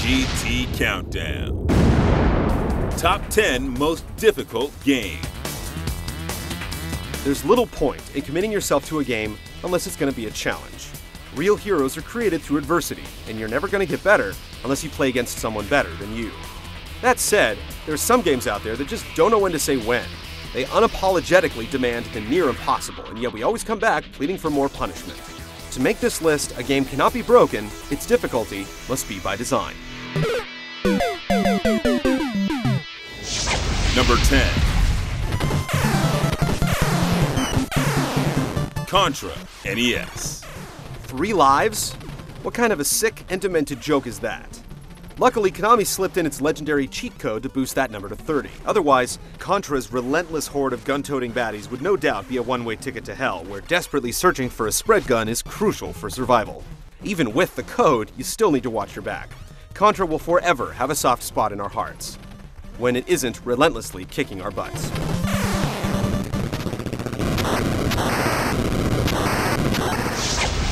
GT Countdown. Top 10 most difficult games. There's little point in committing yourself to a game unless it's going to be a challenge. Real heroes are created through adversity, and you're never going to get better unless you play against someone better than you. That said, there are some games out there that just don't know when to say when. They unapologetically demand the near impossible, and yet we always come back pleading for more punishment. To make this list, a game cannot be broken, its difficulty must be by design. Number 10. Contra, NES. 3 lives? What kind of a sick and demented joke is that? Luckily, Konami slipped in its legendary cheat code to boost that number to 30. Otherwise, Contra's relentless horde of gun-toting baddies would no doubt be a one-way ticket to hell, where desperately searching for a spread gun is crucial for survival. Even with the code, you still need to watch your back. Contra will forever have a soft spot in our hearts, when it isn't relentlessly kicking our butts.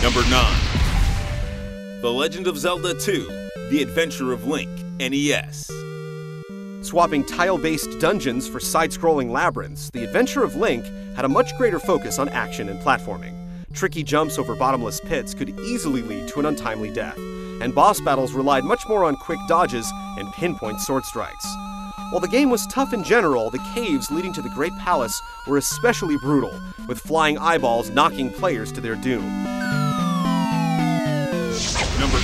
Number 9. The Legend of Zelda 2, The Adventure of Link, NES. Swapping tile-based dungeons for side-scrolling labyrinths, The Adventure of Link had a much greater focus on action and platforming. Tricky jumps over bottomless pits could easily lead to an untimely death, and boss battles relied much more on quick dodges and pinpoint sword strikes. While the game was tough in general, the caves leading to the Great Palace were especially brutal, with flying eyeballs knocking players to their doom. Number 8.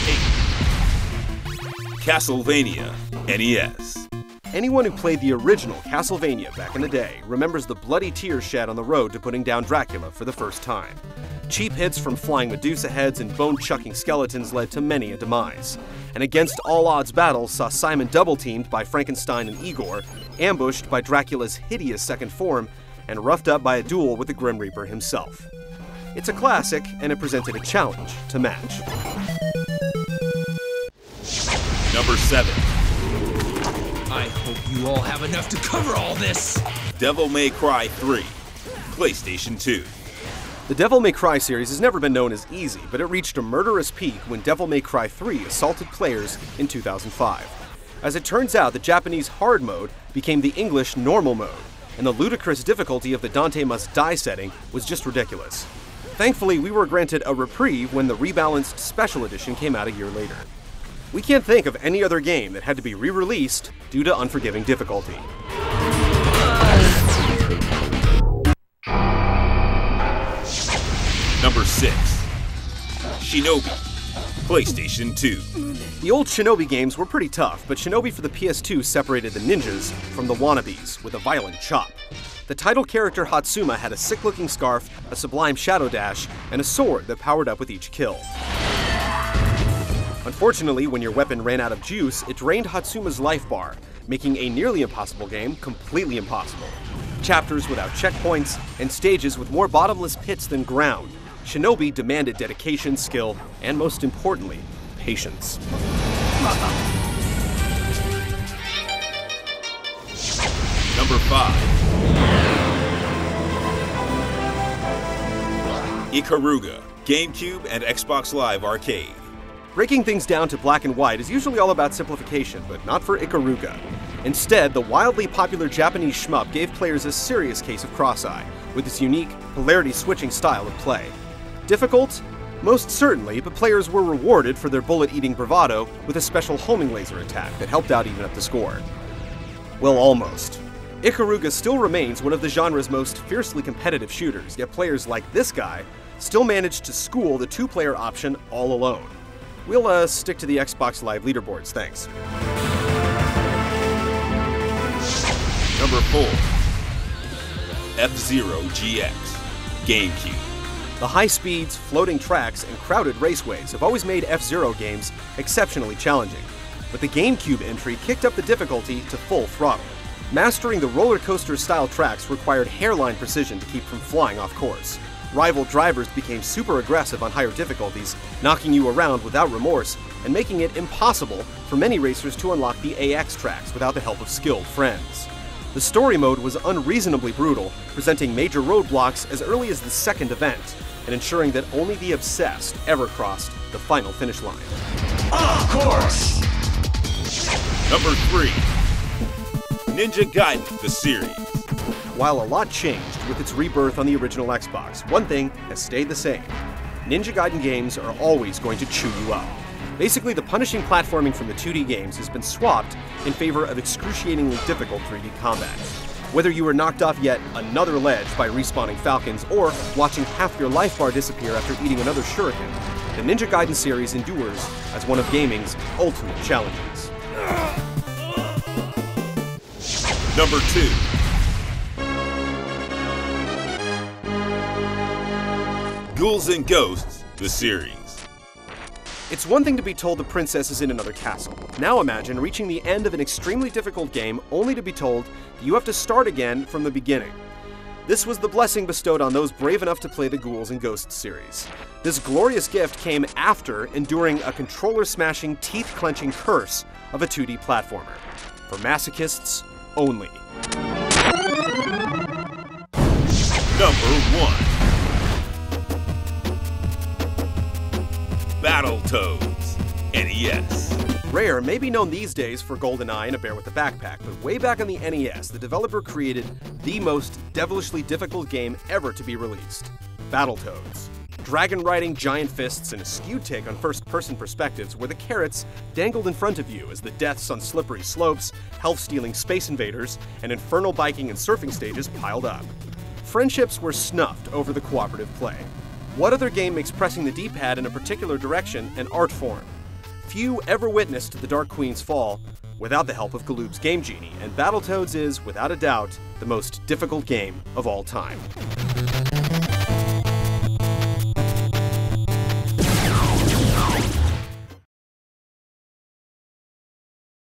Castlevania, NES. Anyone who played the original Castlevania back in the day remembers the bloody tears shed on the road to putting down Dracula for the first time. Cheap hits from flying Medusa heads and bone-chucking skeletons led to many a demise. And against all-odds battles saw Simon double-teamed by Frankenstein and Igor, ambushed by Dracula's hideous second form, and roughed up by a duel with the Grim Reaper himself. It's a classic, and it presented a challenge to match. Number 7. I hope you all have enough to cover all this! Devil May Cry 3, PlayStation 2. The Devil May Cry series has never been known as easy, but it reached a murderous peak when Devil May Cry 3 assaulted players in 2005. As it turns out, the Japanese hard mode became the English normal mode, and the ludicrous difficulty of the Dante Must Die setting was just ridiculous. Thankfully, we were granted a reprieve when the rebalanced Special Edition came out a year later. We can't think of any other game that had to be re-released due to unforgiving difficulty. Number 6. Shinobi, PlayStation 2. The old Shinobi games were pretty tough, but Shinobi for the PS2 separated the ninjas from the wannabes with a violent chop. The title character Hatsuma had a sick-looking scarf, a sublime shadow dash, and a sword that powered up with each kill. Unfortunately, when your weapon ran out of juice, it drained Hatsuma's life bar, making a nearly impossible game completely impossible. Chapters without checkpoints, and stages with more bottomless pits than ground, Shinobi demanded dedication, skill, and most importantly, patience. Number 5. Ikaruga, GameCube and Xbox Live Arcade. Breaking things down to black and white is usually all about simplification, but not for Ikaruga. Instead, the wildly popular Japanese shmup gave players a serious case of cross-eye, with its unique, polarity-switching style of play. Difficult? Most certainly, but players were rewarded for their bullet-eating bravado with a special homing laser attack that helped out even up the score. Well, almost. Ikaruga still remains one of the genre's most fiercely competitive shooters, yet players like this guy still managed to school the 2-player option all alone. We'll stick to the Xbox Live leaderboards, thanks. Number 4. F-Zero GX, GameCube. The high speeds, floating tracks, and crowded raceways have always made F-Zero games exceptionally challenging, but the GameCube entry kicked up the difficulty to full throttle. Mastering the roller coaster-style tracks required hairline precision to keep from flying off course. Rival drivers became super aggressive on higher difficulties, knocking you around without remorse, and making it impossible for many racers to unlock the AX tracks without the help of skilled friends. The story mode was unreasonably brutal, presenting major roadblocks as early as the second event, and ensuring that only the obsessed ever crossed the final finish line. Of course! Number 3. Ninja Gaiden, the series. While a lot changed with its rebirth on the original Xbox, one thing has stayed the same. Ninja Gaiden games are always going to chew you up. Basically, the punishing platforming from the 2D games has been swapped in favor of excruciatingly difficult 3D combat. Whether you were knocked off yet another ledge by respawning falcons, or watching half your life bar disappear after eating another shuriken, the Ninja Gaiden series endures as one of gaming's ultimate challenges. Number 2. Ghouls and Ghosts, the series. It's one thing to be told the princess is in another castle. Now imagine reaching the end of an extremely difficult game only to be told that you have to start again from the beginning. This was the blessing bestowed on those brave enough to play the Ghouls and Ghosts series. This glorious gift came after enduring a controller-smashing, teeth-clenching curse of a 2D platformer. For masochists only. Number 1. Battletoads, NES. Rare may be known these days for GoldenEye and A Bear with a Backpack, but way back on the NES, the developer created the most devilishly difficult game ever to be released, Battletoads. Dragon-riding giant fists and a skewed take on first-person perspectives where the carrots dangled in front of you as the deaths on slippery slopes, health-stealing space invaders, and infernal biking and surfing stages piled up. Friendships were snuffed over the cooperative play. What other game makes pressing the D-pad in a particular direction an art form? Few ever witnessed the Dark Queen's fall without the help of Galoob's Game Genie, and Battletoads is, without a doubt, the most difficult game of all time.